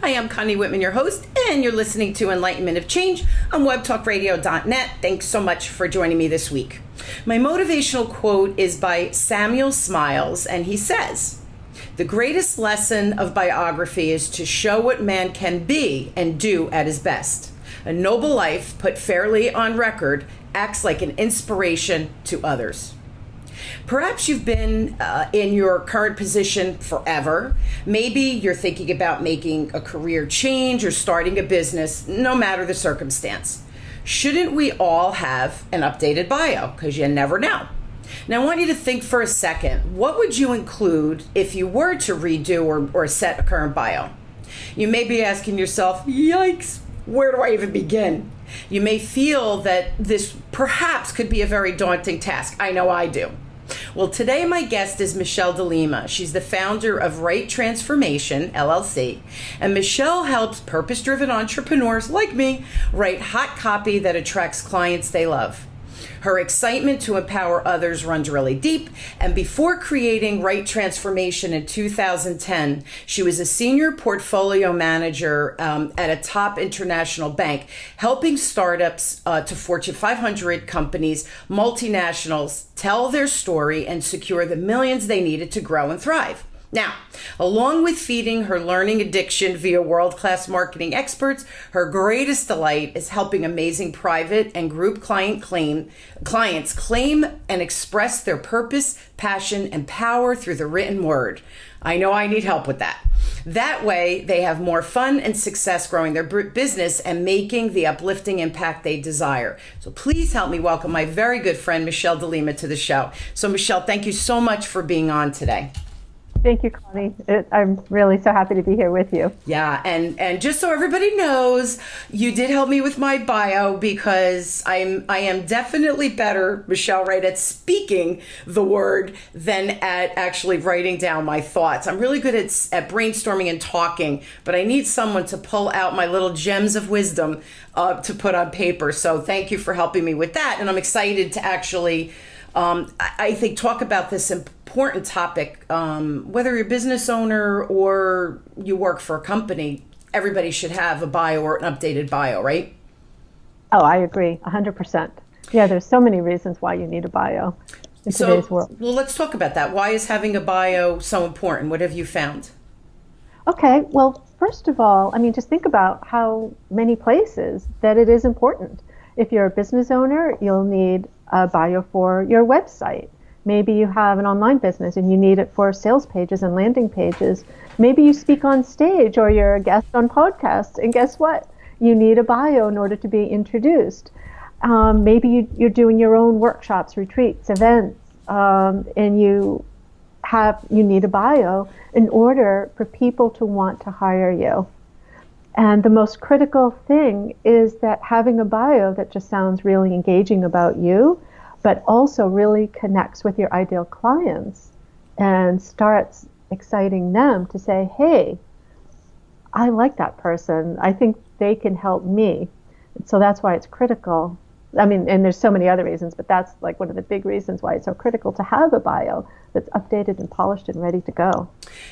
Hi, I'm Connie Whitman, your host, and you're listening to Enlightenment of Change on webtalkradio.net. Thanks so much for joining me this week. My motivational quote is by Samuel Smiles, and he says, "The greatest lesson of biography is to show what man can be and do at his best. A noble life put fairly on record acts like an inspiration to others." Perhaps you've been in your current position forever. Maybe you're thinking about making a career change or starting a business, no matter the circumstance. Shouldn't we all have an updated bio? Because you never know. Now, I want you to think for a second, what would you include if you were to redo or set a current bio? You may be asking yourself, yikes, where do I even begin? You may feel that this perhaps could be a very daunting task. I know I do. Well, today my guest is Michele De Lima. She's the founder of Right Transformation, LLC. And Michele helps purpose-driven entrepreneurs like me write hot copy that attracts clients they love. Her excitement to empower others runs really deep, and before creating Right Transformation in 2010, she was a senior portfolio manager at a top international bank, helping startups to Fortune 500 companies, multinationals, tell their story and secure the millions they needed to grow and thrive. Now, along with feeding her learning addiction via world-class marketing experts, her greatest delight is helping amazing private and group clients claim and express their purpose, passion, and power through the written word. I know I need help with that. That way, they have more fun and success growing their business and making the uplifting impact they desire. So please help me welcome my very good friend, Michele De Lima, to the show. So Michele, thank you so much for being on today. Thank you, Connie. I'm really so happy to be here with you. Yeah, and just so everybody knows, you did help me with my bio because I am definitely better, Michele, right, at speaking the word than at actually writing down my thoughts. I'm really good at brainstorming and talking, but I need someone to pull out my little gems of wisdom to put on paper. So thank you for helping me with that, and I'm excited to actually I think talk about this important topic. Whether you're a business owner or you work for a company, everybody should have a bio or an updated bio, right? Oh, I agree, 100%. Yeah, there's so many reasons why you need a bio in today's world. Well, let's talk about that. Why is having a bio so important? What have you found? Okay, well, first of all, just think about how many places that it is important. If you're a business owner, you'll need a bio for your website. Maybe you have an online business and you need it for sales pages and landing pages. Maybe you speak on stage or you're a guest on podcasts, and guess what? You need a bio in order to be introduced. Maybe you're doing your own workshops, retreats, events, and you need a bio in order for people to want to hire you. And the most critical thing is that having a bio that just sounds really engaging about you, but also really connects with your ideal clients and starts exciting them to say, hey, I like that person. I think they can help me. So that's why it's critical. And there's so many other reasons, but that's like one of the big reasons why it's so critical to have a bio that's updated and polished and ready to go.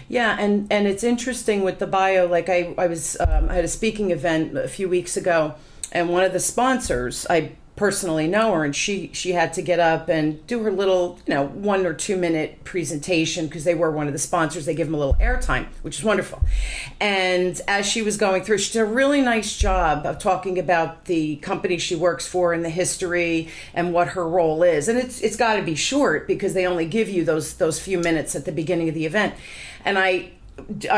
Yeah, and it's interesting with the bio. Like I had a speaking event a few weeks ago, and one of the sponsors, I personally know her, and she had to get up and do her little 1 or 2 minute presentation because they were one of the sponsors. They give them a little airtime, which is wonderful. And as she was going through, she did a really nice job of talking about the company she works for and the history and what her role is. And it's got to be short because they only give you those few minutes at the beginning of the event. And I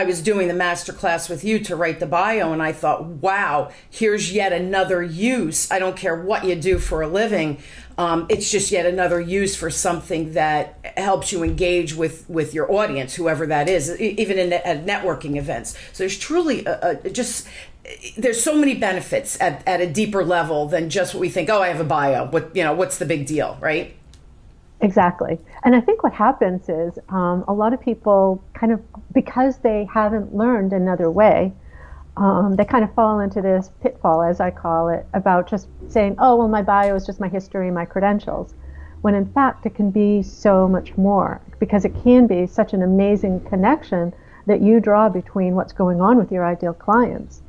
was doing the master class with you to write the bio, and I thought, wow, here's yet another use. I don't care what you do for a living. It's just yet another use for something that helps you engage with your audience, whoever that is, even at networking events. So there's truly there's so many benefits at a deeper level than just what we think, oh, I have a bio. What's the big deal, right? Exactly. And I think what happens is a lot of people kind of, because they haven't learned another way, they kind of fall into this pitfall, as I call it, about just saying, oh, well, my bio is just my history, my credentials, when in fact it can be so much more, because it can be such an amazing connection that you draw between what's going on with your ideal clients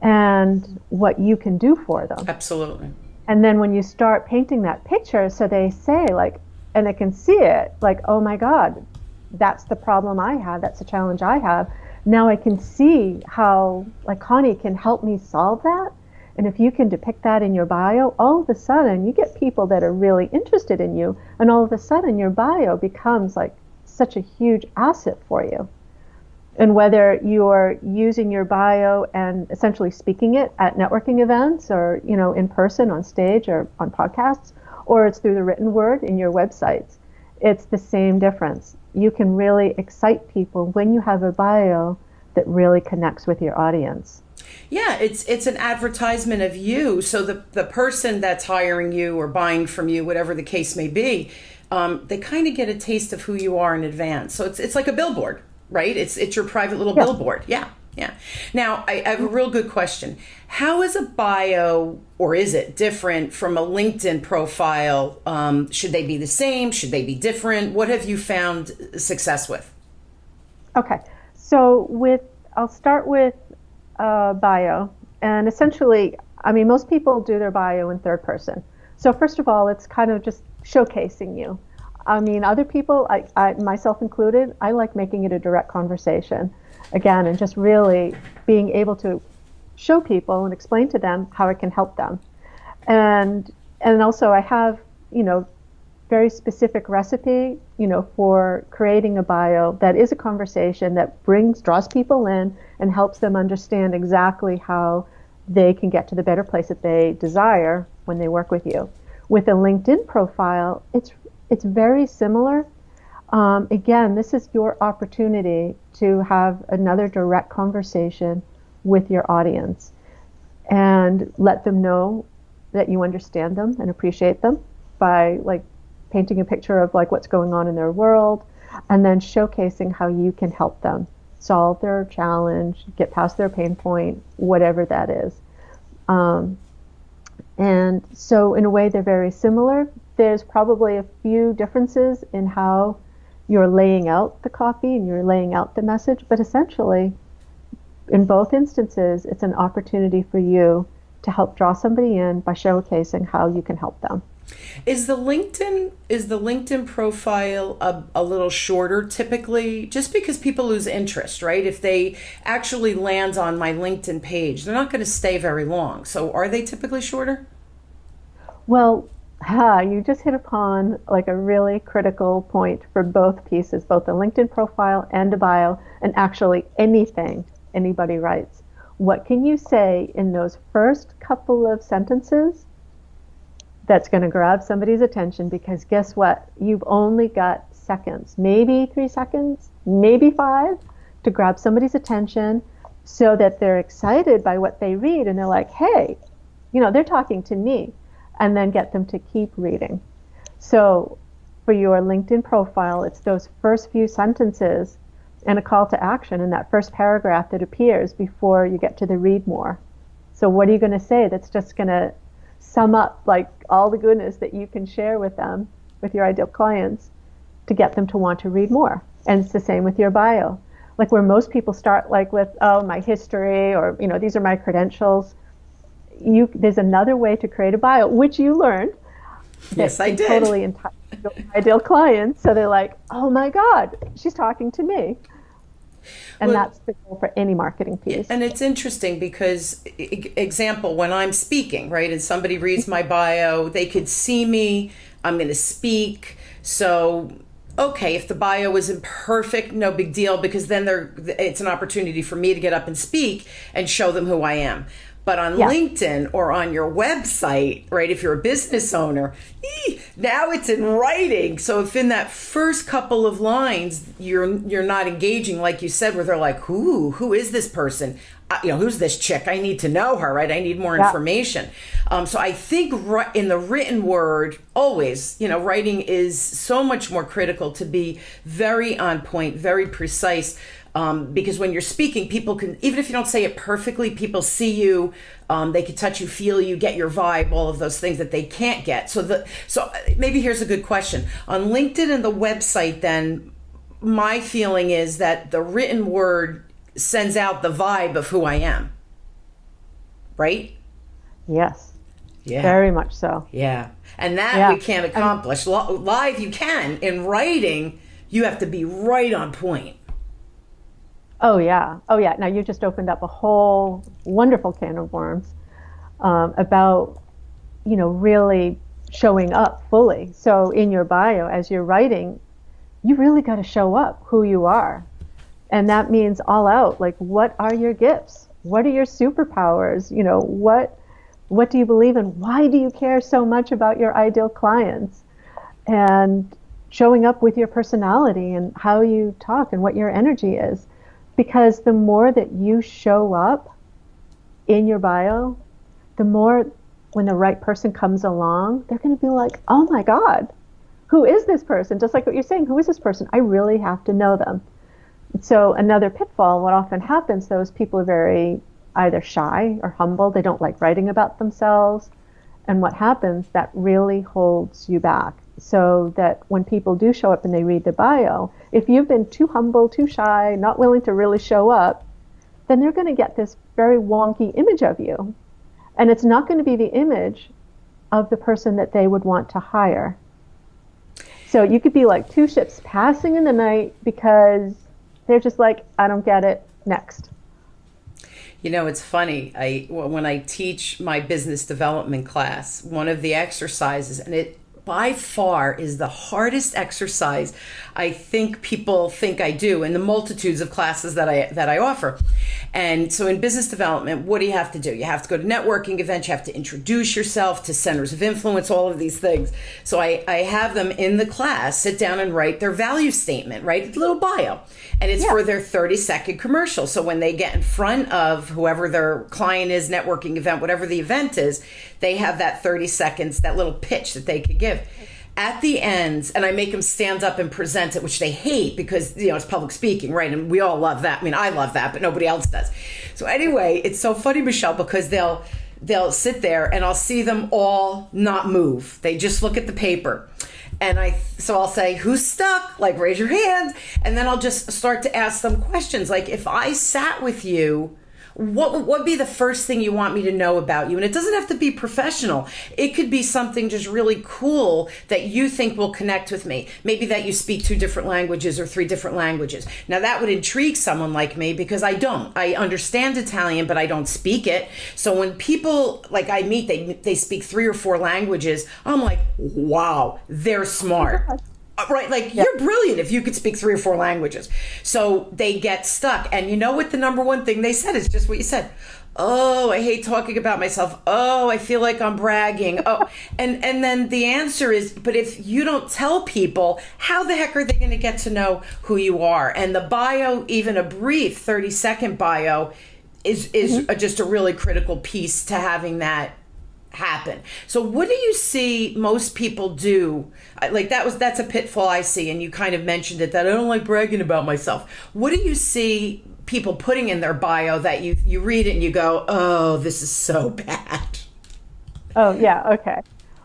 and what you can do for them. Absolutely. And then when you start painting that picture, so they say, like, and they can see it, like, oh my God, that's the problem I have, that's the challenge I have. Now I can see how, like, Connie can help me solve that. And if you can depict that in your bio, all of a sudden you get people that are really interested in you, and all of a sudden your bio becomes like such a huge asset for you. And whether you're using your bio and essentially speaking it at networking events, or, you know, in person on stage or on podcasts, or it's through the written word in your websites, it's the same difference. You can really excite people when you have a bio that really connects with your audience. Yeah, it's an advertisement of you. So the person that's hiring you or buying from you, whatever the case may be, they kind of get a taste of who you are in advance. So it's like a billboard, right? It's your private little billboard. Yeah. Now, I have a real good question. How is a bio, or is it different from a LinkedIn profile? Should they be the same? Should they be different? What have you found success with? Okay, so I'll start with bio. And essentially, I mean, most people do their bio in third person. So first of all, it's kind of just showcasing you. I mean, other people, I myself included, I like making it a direct conversation. Again, and just really being able to show people and explain to them how it can help them. And also I have, you know, very specific recipe, you know, for creating a bio that is a conversation that draws people in and helps them understand exactly how they can get to the better place that they desire when they work with you. With a LinkedIn profile, it's very similar. Again, this is your opportunity to have another direct conversation with your audience and let them know that you understand them and appreciate them by, like, painting a picture of, like, what's going on in their world, and then showcasing how you can help them solve their challenge, get past their pain point, whatever that is. And so in a way, they're very similar. There's probably a few differences in how you're laying out the copy and you're laying out the message, but essentially, in both instances, it's an opportunity for you to help draw somebody in by showcasing how you can help them. Is the LinkedIn profile a little shorter typically, just because people lose interest, right? If they actually land on my LinkedIn page, they're not going to stay very long. So are they typically shorter? Well, you just hit upon, like, a really critical point for both pieces, both the LinkedIn profile and the bio, and actually anything anybody writes. What can you say in those first couple of sentences that's going to grab somebody's attention? Because guess what? You've only got seconds, maybe 3 seconds, maybe 5, to grab somebody's attention so that they're excited by what they read and they're like, hey, you know, they're talking to me, and then get them to keep reading. So for your LinkedIn profile, it's those first few sentences and a call to action in that first paragraph that appears before you get to the read more. So what are you going to say that's just going to sum up, like, all the goodness that you can share with them, with your ideal clients, to get them to want to read more? And it's the same with your bio. Like, where most people start, like, with, oh, my history, or, you know, these are my credentials. There's another way to create a bio, which you learned. Yes, I did. Totally entitled to ideal clients. So they're like, oh my God, she's talking to me. And that's the goal for any marketing piece. And it's interesting because, example, when I'm speaking, right, and somebody reads my bio, they could see me, I'm going to speak. So, okay, if the bio isn't perfect, no big deal, because then it's an opportunity for me to get up and speak and show them who I am. But on LinkedIn or on your website, right, if you're a business owner, now it's in writing. So if in that first couple of lines you're not engaging, like you said, where they're like, who is this person? Who's this chick? I need to know her, right? I need more information. So I think in the written word, always, writing is so much more critical to be very on point, very precise. Because when you're speaking, people can, even if you don't say it perfectly, people see you, they can touch you, feel you, get your vibe, all of those things that they can't get. So maybe here's a good question. On LinkedIn and the website, then, my feeling is that the written word sends out the vibe of who I am. Right? Yes. Yeah. Very much so. Yeah. And that we can't accomplish. Live you can. In writing, you have to be right on point. Oh, yeah. Oh, yeah. Now, you just opened up a whole wonderful can of worms about, really showing up fully. So in your bio, as you're writing, you really got to show up who you are. And that means all out. Like, what are your gifts? What are your superpowers? What do you believe in? Why do you care so much about your ideal clients? And showing up with your personality and how you talk and what your energy is. Because the more that you show up in your bio, the more when the right person comes along, they're going to be like, oh my God, who is this person? Just like what you're saying, who is this person? I really have to know them. So another pitfall, what often happens, though, is people are very either shy or humble. They don't like writing about themselves. And what happens, that really holds you back. So that when people do show up and they read the bio, if you've been too humble, too shy, not willing to really show up, then they're going to get this very wonky image of you. And it's not going to be the image of the person that they would want to hire. So you could be like two ships passing in the night because they're just like, I don't get it, next. It's funny. When I teach my business development class, one of the exercises, and it by far is the hardest exercise I think people think I do in the multitudes of classes that I offer. And so in business development, what do you have to do? You have to go to networking events, you have to introduce yourself to centers of influence, all of these things. So I have them in the class sit down and write their value statement, write a little bio. And it's for their 30-second commercial. So when they get in front of whoever their client is, networking event, whatever the event is, they have that 30 seconds, that little pitch that they could give. At the end, and I make them stand up and present it, which they hate because, it's public speaking, right? And we all love that. I mean, I love that, but nobody else does. So anyway, it's so funny, Michele, because they'll sit there and I'll see them all not move. They just look at the paper. And so I'll say, who's stuck? Like, raise your hand. And then I'll just start to ask them questions. Like, if I sat with you, what would be the first thing you want me to know about you? And it doesn't have to be professional. It could be something just really cool that you think will connect with me. Maybe that you speak 2 different languages or 3 different languages. Now that would intrigue someone like me because I don't. I understand Italian, but I don't speak it. So when people like I meet, they speak 3 or 4 languages, I'm like, wow, they're smart. Right, like you're brilliant if you could speak 3 or 4 languages. So they get stuck. And you know what the number one thing they said is just what you said. Oh, I hate talking about myself. Oh, I feel like I'm bragging. Oh, and then the answer is, but if you don't tell people, how the heck are they going to get to know who you are? And the bio, even a brief 30-second bio, is just a really critical piece to having that happen. So what do you see most people do? Like that's a pitfall I see, and you kind of mentioned it, that I don't like bragging about myself. What do you see people putting in their bio that you read it and you go, oh, this is so bad? Oh, yeah, okay.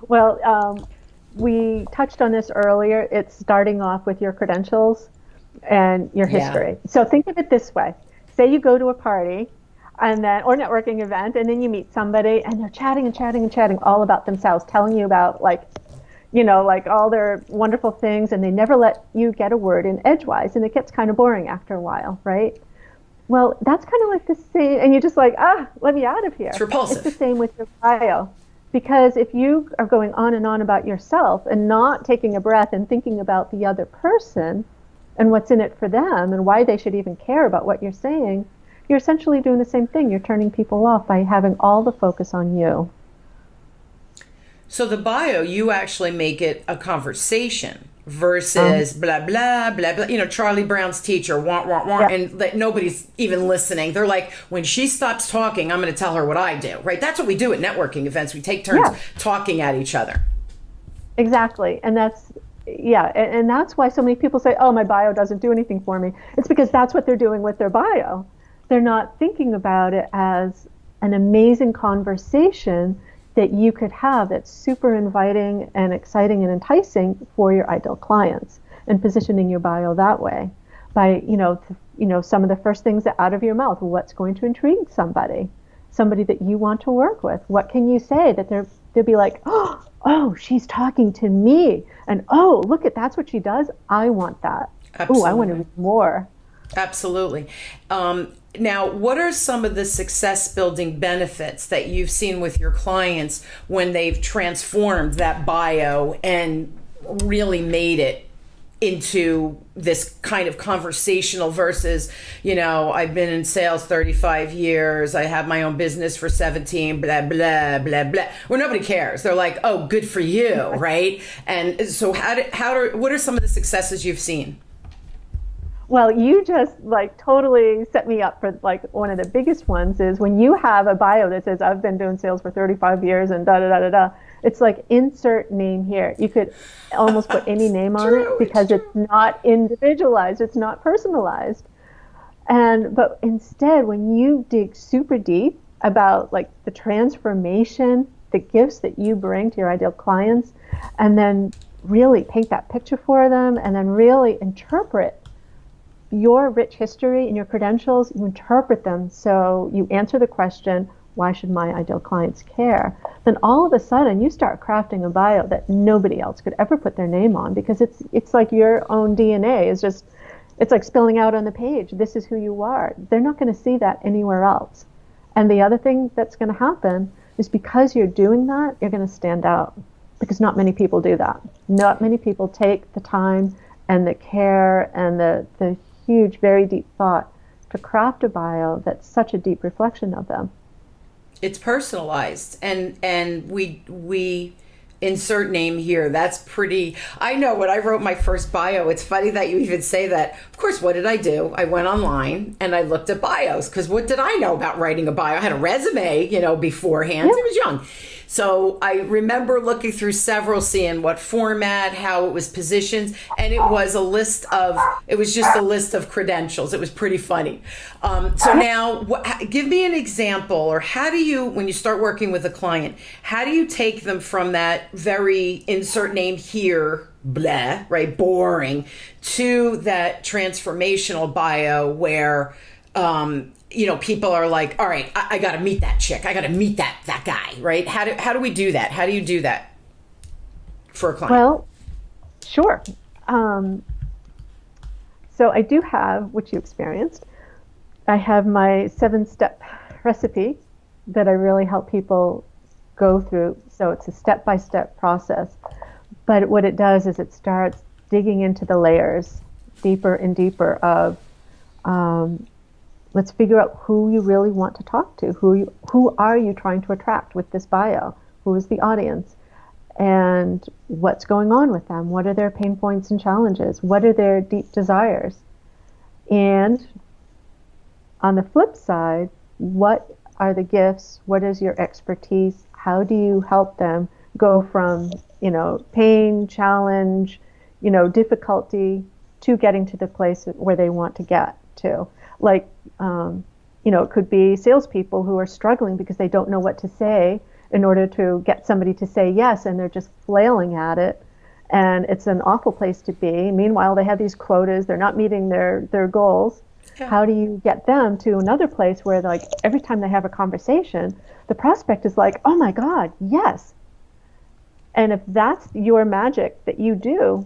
Well, we touched on this earlier. It's starting off with your credentials and your history. So think of it this way. Say you go to a party and then, or networking event, and then you meet somebody and they're chatting and chatting and chatting all about themselves, telling you about like all their wonderful things, and they never let you get a word in edgewise, and it gets kind of boring after a while, right? Well, that's kind of like the same, and you're just like, let me out of here. It's repulsive. It's the same with your bio. Because if you are going on and on about yourself and not taking a breath and thinking about the other person and what's in it for them and why they should even care about what you're saying, you're essentially doing the same thing. You're turning people off by having all the focus on you. So the bio, you actually make it a conversation versus blah, blah, blah, blah. Charlie Brown's teacher, want, and that nobody's even listening. They're like, when she stops talking, I'm going to tell her what I do, right? That's what we do at networking events. We take turns talking at each other. Exactly. And that's, and that's why so many people say, oh, my bio doesn't do anything for me. It's because that's what they're doing with their bio. They're not thinking about it as an amazing conversation that you could have that's super inviting and exciting and enticing for your ideal clients. and positioning your bio that way by, some of the first things out of your mouth. What's going to intrigue somebody that you want to work with? What can you say that they'll be like, oh, she's talking to me, and oh, look at that's what she does. I want that. Oh, I want to read more. Absolutely. Now, what are some of the success building benefits that you've seen with your clients when they've transformed that bio and really made it into this kind of conversational versus, I've been in sales 35 years, I have my own business for 17, blah, blah, blah, blah, where nobody cares. They're like, oh, good for you, right? And so what are some of the successes you've seen? Well, you just totally set me up for one of the biggest ones is when you have a bio that says I've been doing sales for 35 years and da da da da da. It's like insert name here. You could almost put any name on it because it's not individualized, it's not personalized. But instead, when you dig super deep about the transformation, the gifts that you bring to your ideal clients, and then really paint that picture for them, and then really interpret your rich history and your credentials, you interpret them so you answer the question, why should my ideal clients care? Then all of a sudden you start crafting a bio that nobody else could ever put their name on because it's like your own DNA is just, it's like spilling out on the page. This is who you are. They're not going to see that anywhere else. And the other thing that's going to happen is because you're doing that, you're going to stand out because not many people do that. Not many people take the time and the care and the huge, very deep thought to craft a bio that's such a deep reflection of them. It's personalized, and we insert name here. That's pretty. I know when I wrote my first bio, it's funny that you even say that. Of course, what did I do? I went online and I looked at bios because what did I know about writing a bio? I had a resume, beforehand. Yeah. I was young. So I remember looking through several, seeing what format, how it was positioned, and it was just a list of credentials. It was pretty funny. So now, give me an example, or how do you, when you start working with a client, how do you take them from that very insert name here, blah, right, boring, to that transformational bio where, people are like, all right, I got to meet that chick. I got to meet that guy, right? How do we do that? How do you do that for a client? Well, sure. So I do have, which you experienced, I have my 7-step recipe that I really help people go through. So it's a step-by-step process. But what it does is it starts digging into the layers deeper and deeper of, let's figure out who you really want to talk to. Who are you trying to attract with this bio? Who is the audience? And what's going on with them? What are their pain points and challenges? What are their deep desires? And on the flip side, what are the gifts? What is your expertise? How do you help them go from, pain, challenge, difficulty to getting to the place where they want to get to? It could be salespeople who are struggling because they don't know what to say in order to get somebody to say yes, and they're just flailing at it. And it's an awful place to be. Meanwhile, they have these quotas. They're not meeting their goals. Yeah. How do you get them to another place where, every time they have a conversation, the prospect is like, oh my God, yes. And if that's your magic that you do,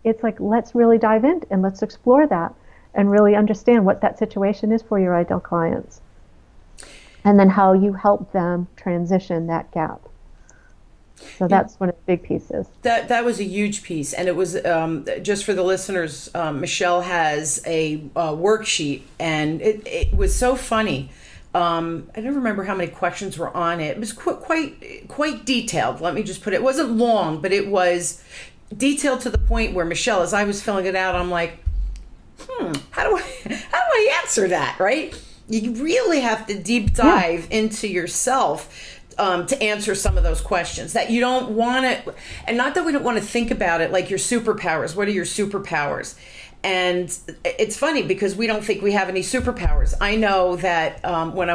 it's like, let's really dive in and let's explore that and really understand what that situation is for your ideal clients. And then how you help them transition that gap. So that's one of the big pieces. That was a huge piece. And it was, just for the listeners, Michele has a worksheet, and it was so funny. I don't remember how many questions were on it. It was quite detailed. Let me just put it. It wasn't long, but it was detailed to the point where Michele, as I was filling it out, I'm like, how do I answer that, right? You really have to deep dive into yourself to answer some of those questions that you don't want to, and not that we don't want to think about it like your superpowers. What are your superpowers? And it's funny because we don't think we have any superpowers. I know that when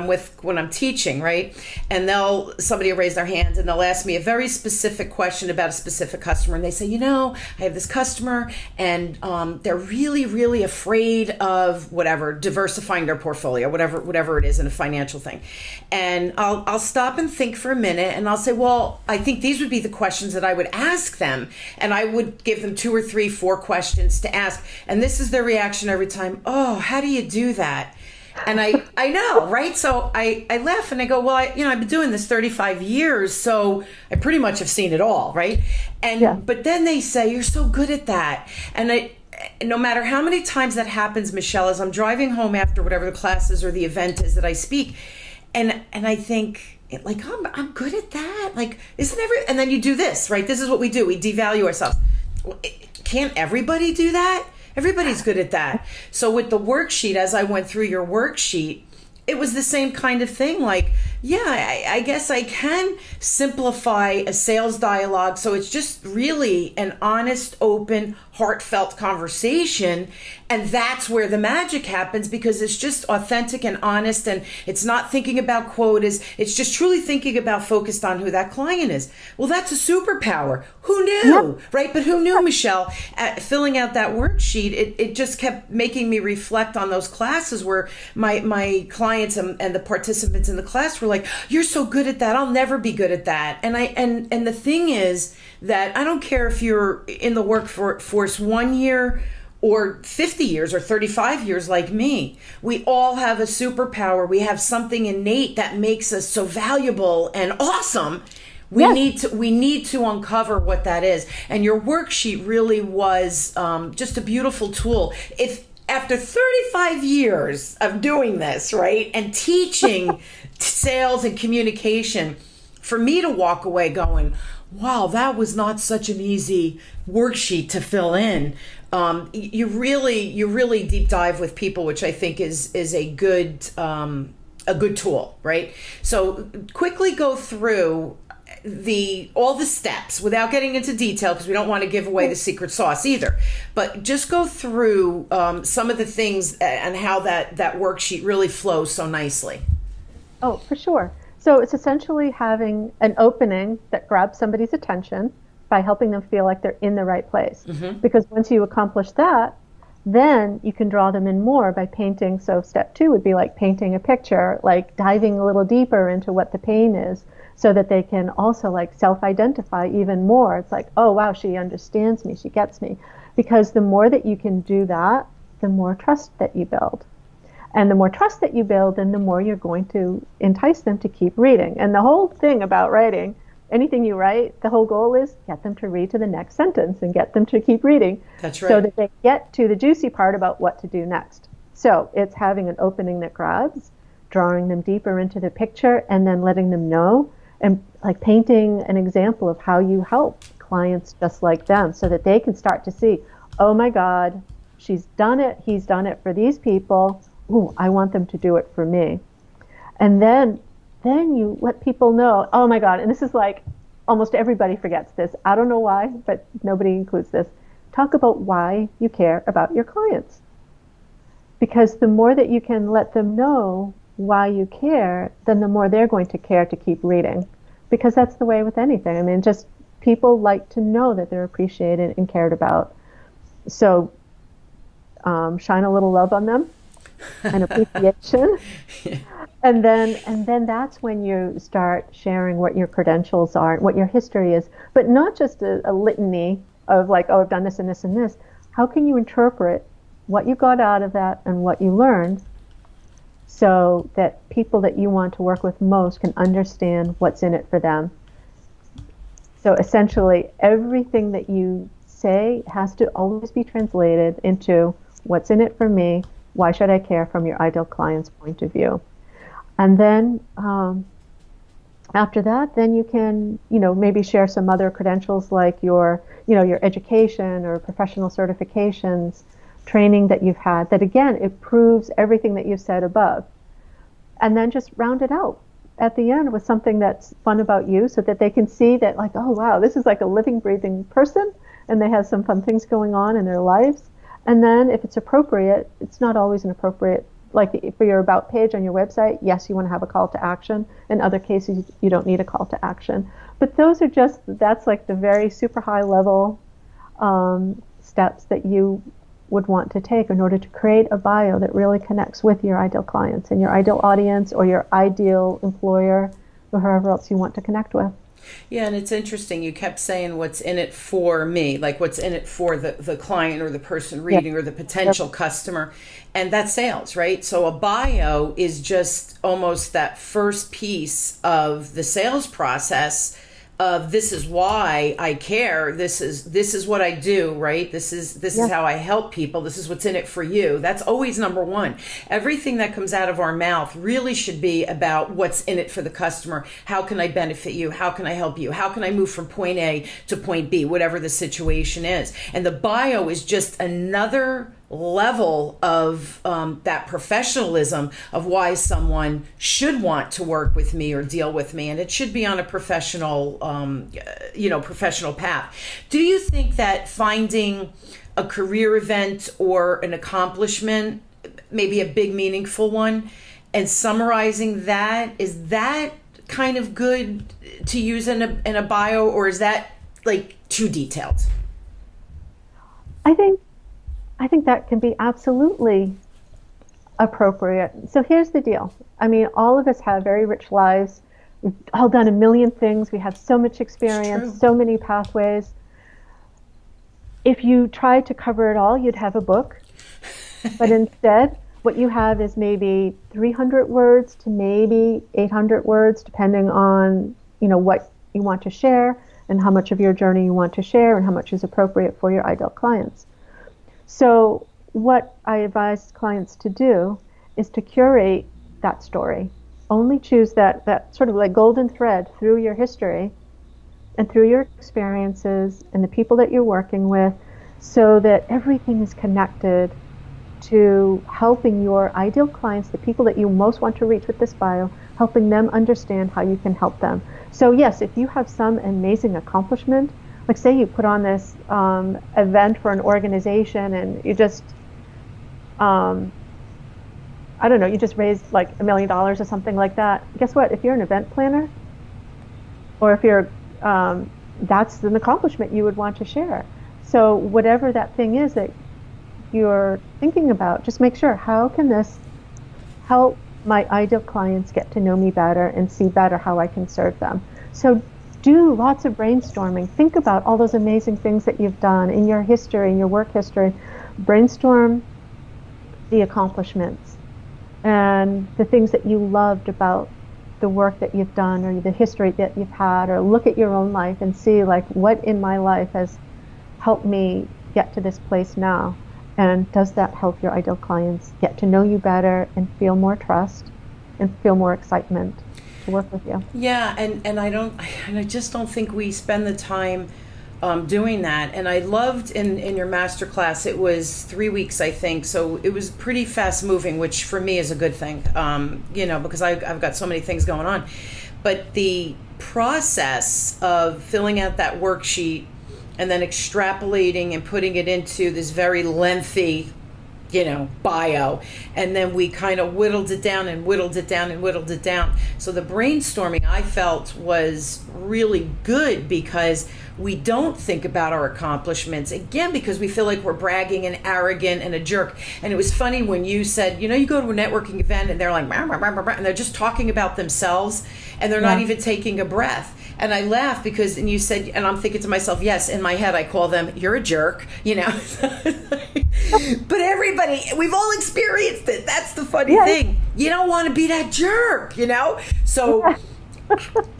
I'm teaching, right, and somebody will raise their hand and they'll ask me a very specific question about a specific customer, and they say, I have this customer, and they're really, really afraid of whatever, diversifying their portfolio, whatever it is in a financial thing. And I'll stop and think for a minute, and I'll say, well, I think these would be the questions that I would ask them, and I would give them 2 or 3, 4 questions to ask. And this is their reaction every time. Oh, how do you do that? And I know, right? So I laugh and I go, well, I've been doing this 35 years, so I pretty much have seen it all, right? And But then they say, you're so good at that. And no matter how many times that happens, Michele, as I'm driving home after whatever the class is or the event is that I speak, and I think, like, I'm good at that. Like, and then you do this, right? This is what we do. We devalue ourselves. Can't everybody do that? Everybody's good at that. So with the worksheet, as I went through your worksheet, it was the same kind of thing. Like, I guess I can simplify a sales dialogue so it's just really an honest, open, heartfelt conversation. And that's where the magic happens, because it's just authentic and honest, and it's not thinking about quotas. It's just truly thinking about, focused on who that client is. Well, that's a superpower. Who knew, right? But who knew, Michele? Filling out that worksheet, it just kept making me reflect on those classes where my clients and the participants in the class were like, you're so good at that. I'll never be good at that. And the thing is that I don't care if you're in the workforce 1 year or 50 years or 35 years like me. We all have a superpower. We have something innate that makes us so valuable and awesome. We need to uncover what that is. And your worksheet really was just a beautiful tool. If after 35 years of doing this, right, and teaching sales and communication, for me to walk away going, wow, that was not such an easy worksheet to fill in. You really deep dive with people, which I think is a good tool, right? So quickly go through all the steps without getting into detail, because we don't want to give away the secret sauce either. But just go through some of the things and how that worksheet really flows so nicely. Oh, for sure. So it's essentially having an opening that grabs somebody's attention by helping them feel like they're in the right place. Mm-hmm. Because once you accomplish that, then you can draw them in more by painting. So step 2 would be like painting a picture, like diving a little deeper into what the pain is, so that they can also like self-identify even more. It's like, oh, wow, she understands me, she gets me. Because the more that you can do that, the more trust that you build. And the more trust that you build, then the more you're going to entice them to keep reading. And the whole thing about writing, anything you write, the whole goal is get them to read to the next sentence and get them to keep reading. That's right. So that they get to the juicy part about what to do next. So it's having an opening that grabs, drawing them deeper into the picture, and then letting them know, and like painting an example of how you help clients just like them, so that they can start to see, oh my God, she's done it, he's done it for these people. Ooh, I want them to do it for me. And then you let people know, oh my God, and this is like, almost everybody forgets this. I don't know why, but nobody includes this. Talk about why you care about your clients. Because the more that you can let them know why you care, then the more they're going to care to keep reading. Because that's the way with anything. I mean, just people like to know that they're appreciated and cared about. So shine a little love on them and appreciation. Yeah. And then that's when you start sharing what your credentials are, what your history is, but not just a litany of like, oh, I've done this and this and this. How can you interpret what you got out of that and what you learned, so that people that you want to work with most can understand what's in it for them? So essentially, everything that you say has to always be translated into what's in it for me, why should I care from your ideal client's point of view. And then after that, then you can, maybe share some other credentials like your education or professional certifications, training that you've had, that again, it proves everything that you've said above. And then just round it out at the end with something that's fun about you, so that they can see that, like, oh wow, this is like a living, breathing person, and they have some fun things going on in their lives. And then if it's appropriate, it's not always an appropriate, like for your about page on your website, yes, you want to have a call to action. In other cases, you don't need a call to action. But that's like the very super high level steps that you would want to take in order to create a bio that really connects with your ideal clients and your ideal audience or your ideal employer or whoever else you want to connect with. Yeah, and it's interesting. You kept saying what's in it for me, like what's in it for the client or the person reading or the potential customer. And that's sales, right? So a bio is just almost that first piece of the sales process of this is why I care. This is what I do, right? This is how I help people. This is what's in it for you. That's always number one. Everything that comes out of our mouth really should be about what's in it for the customer. How can I benefit you? How can I help you? How can I move from point A to point B, whatever the situation is? And the bio is just another level of that professionalism of why someone should want to work with me or deal with me, and it should be on a professional professional path. Do you think that finding a career event or an accomplishment, maybe a big meaningful one, and summarizing that, is that kind of good to use in a bio, or is that like too detailed? I think that can be absolutely appropriate. So here's the deal. I mean, all of us have very rich lives. We've all done a million things. We have so much experience, so many pathways. If you tried to cover it all, you'd have a book. But instead, what you have is maybe 300 words to maybe 800 words, depending on, what you want to share and how much of your journey you want to share and how much is appropriate for your ideal clients. So what I advise clients to do is to curate that story. Only choose that sort of like golden thread through your history and through your experiences and the people that you're working with, so that everything is connected to helping your ideal clients, the people that you most want to reach with this bio, helping them understand how you can help them. So yes, if you have some amazing accomplishment, like say you put on this event for an organization and you just, you just raised like $1 million or something like that. Guess what? If you're an event planner, or if you're, that's an accomplishment you would want to share. So whatever that thing is that you're thinking about, just make sure, how can this help my ideal clients get to know me better and see better how I can serve them? So do lots of brainstorming. Think about all those amazing things that you've done in your history, in your work history. Brainstorm the accomplishments and the things that you loved about the work that you've done or the history that you've had, or look at your own life and see like what in my life has helped me get to this place now. And does that help your ideal clients get to know you better and feel more trust and feel more excitement to work with you? Yeah, and I just don't think we spend the time doing that. And I loved in your masterclass, it was 3 weeks, I think, so it was pretty fast moving, which for me is a good thing, because I've got so many things going on. But the process of filling out that worksheet and then extrapolating and putting it into this very lengthy, bio, and then we kind of whittled it down and whittled it down and whittled it down. So the brainstorming, I felt, was really good, because we don't think about our accomplishments, again, because we feel like we're bragging and arrogant and a jerk. And it was funny when you said, you go to a networking event and they're like, rah, rah, rah, rah, and they're just talking about themselves and they're not even taking a breath. And I laughed because, and you said, and I'm thinking to myself, yes, in my head I call them, you're a jerk, But everybody, we've all experienced it. That's the funny thing. You don't want to be that jerk, So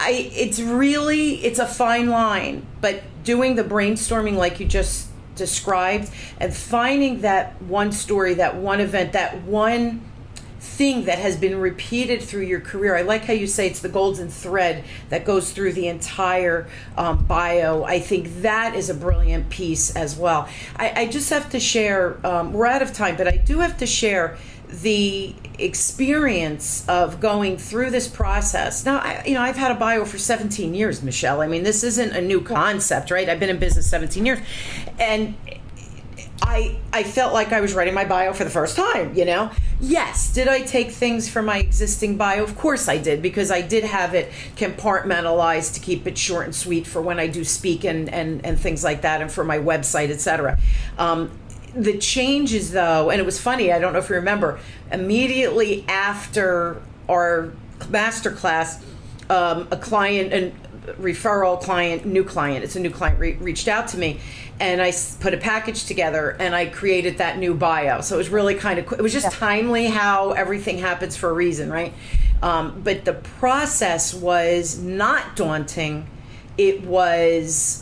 it's a fine line. But doing the brainstorming like you just described, and finding that one story, that one event, that one thing that has been repeated through your career. I like how you say it's the golden thread that goes through the entire bio. I think that is a brilliant piece as well. I just have to share, we're out of time, but I do have to share the experience of going through this process. Now, I've had a bio for 17 years, Michele. I mean, this isn't a new concept, right? I've been in business 17 years. And I felt like I was writing my bio for the first time, Yes. Did I take things from my existing bio? Of course I did, because I did have it compartmentalized to keep it short and sweet for when I do speak and things like that, and for my website, etc. The changes, though, and it was funny, I don't know if you remember, immediately after our masterclass, a client, a referral client, new client, it's a new client, reached out to me, and I put a package together and I created that new bio. So it was really kind of, it was just timely how everything happens for a reason, right? But the process was not daunting. It was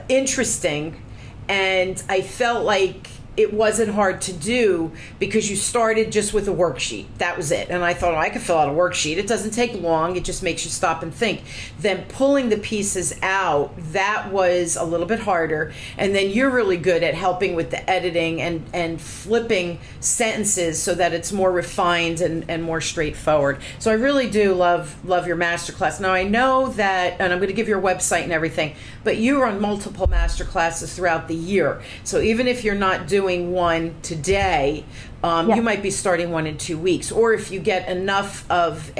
interesting. And I felt like it wasn't hard to do because you started just with a worksheet. That was it. And I thought, I could fill out a worksheet. It doesn't take long. It just makes you stop and think. Then pulling the pieces out, that was a little bit harder. And then you're really good at helping with the editing and flipping sentences so that it's more refined and more straightforward. So I really do love your masterclass. Now I know that, and I'm going to give your website and everything, but you run multiple masterclasses throughout the year. So even if you're not doing one today, you might be starting one in 2 weeks. Or if you get enough of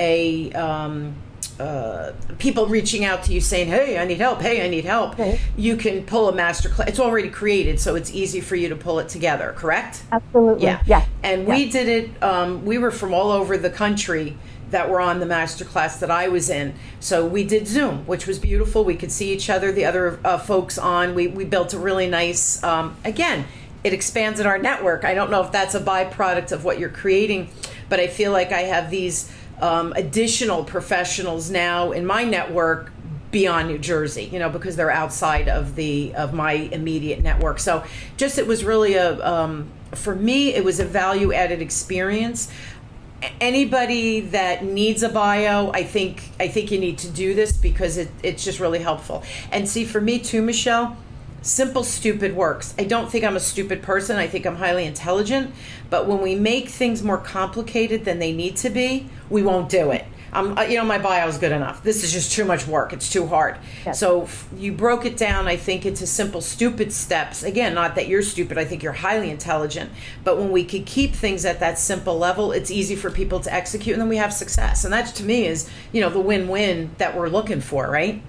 people reaching out to you saying, hey, I need help, okay, you can pull a master class. It's already created, so it's easy for you to pull it together, correct? Absolutely. Yeah. And we did it, we were from all over the country that were on the master class that I was in. So we did Zoom, which was beautiful. We could see each other, the other folks on. We built a really nice, again, it expanded our network. I don't know if that's a byproduct of what you're creating, but I feel like I have these additional professionals now in my network beyond New Jersey, because they're outside of my immediate network. So just, it was really for me, it was a value added experience. Anybody that needs a bio, I think you need to do this because it's just really helpful. And see, for me too, Michele, simple, stupid works. I don't think I'm a stupid person. I think I'm highly intelligent. But when we make things more complicated than they need to be, we won't do it. My bio is good enough. This is just too much work. It's too hard. Yes. So you broke it down, I think, into simple, stupid steps. Again, not that you're stupid. I think you're highly intelligent. But when we could keep things at that simple level, it's easy for people to execute, and then we have success. And that, to me, is, the win-win that we're looking for, right?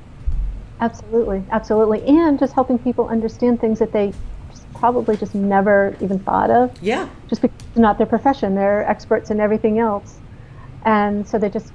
Absolutely. And just helping people understand things that they probably just never even thought of. Yeah. Just because it's not their profession. They're experts in everything else. And so they just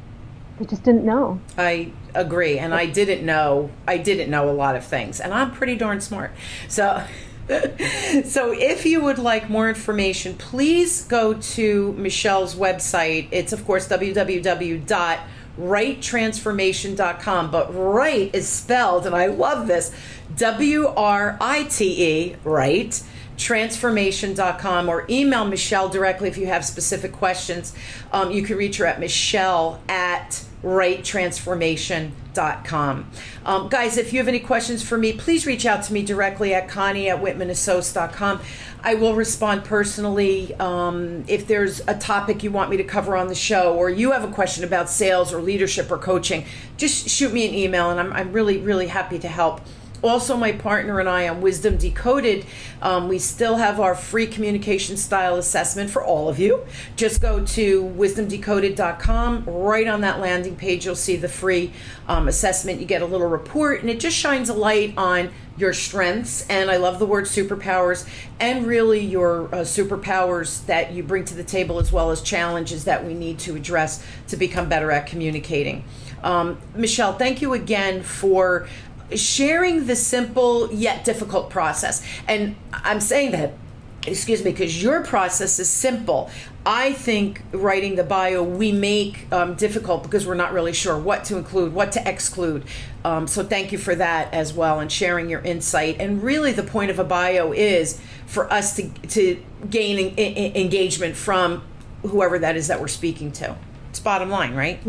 didn't know. I agree. And I didn't know a lot of things. And I'm pretty darn smart. So if you would like more information, please go to Michele's website. It's, of course, www.writetransformation.com, but write is spelled, and I love this, WRITE, right? Transformation.com, or email Michele directly if you have specific questions. You can reach her at Michele@writetransformation.com. Guys, if you have any questions for me, please reach out to me directly at Connie@WhitmanAssociates.com. I will respond personally. If there's a topic you want me to cover on the show, or you have a question about sales or leadership or coaching, just shoot me an email, and I'm really, really happy to help. Also, my partner and I on Wisdom Decoded, we still have our free communication style assessment for all of you. Just go to wisdomdecoded.com. Right on that landing page, you'll see the free assessment. You get a little report, and it just shines a light on your strengths, and I love the word superpowers, and really your superpowers that you bring to the table, as well as challenges that we need to address to become better at communicating. Michele, thank you again for sharing the simple yet difficult process. And I'm saying that, because your process is simple. I think writing the bio we make difficult because we're not really sure what to include, what to exclude. So thank you for that as well, and sharing your insight. And really the point of a bio is for us to gain engagement from whoever that is that we're speaking to. It's bottom line, right?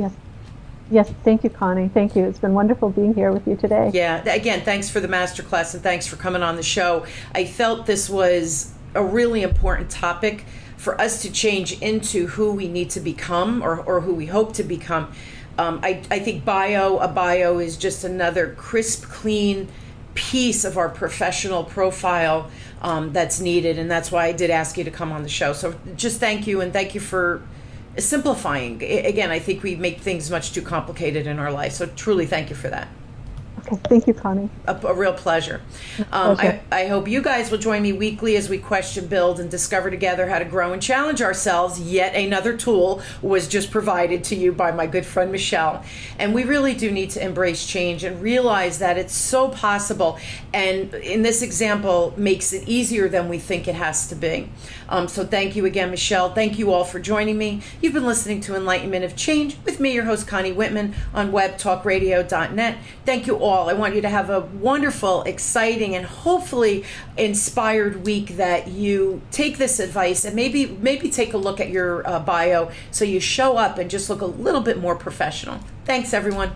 Yes, thank you, Connie. Thank you. It's been wonderful being here with you today. Yeah, again, thanks for the masterclass, and thanks for coming on the show. I felt this was a really important topic for us to change into who we need to become, or who we hope to become. I think a bio is just another crisp, clean piece of our professional profile that's needed, and that's why I did ask you to come on the show. So just thank you, and thank you for simplifying. Again, I think we make things much too complicated in our life, so truly thank you for that. Okay, thank you, Connie. A real pleasure. I hope you guys will join me weekly as we question, build, and discover together how to grow and challenge ourselves. Yet another tool was just provided to you by my good friend Michele. And we really do need to embrace change and realize that it's so possible. And in this example, makes it easier than we think it has to be. So thank you again, Michele. Thank you all for joining me. You've been listening to Enlightenment of Change with me, your host, Connie Whitman, on webtalkradio.net. Thank you all. I want you to have a wonderful, exciting, and hopefully inspired week, that you take this advice and maybe take a look at your bio so you show up and just look a little bit more professional. Thanks, everyone.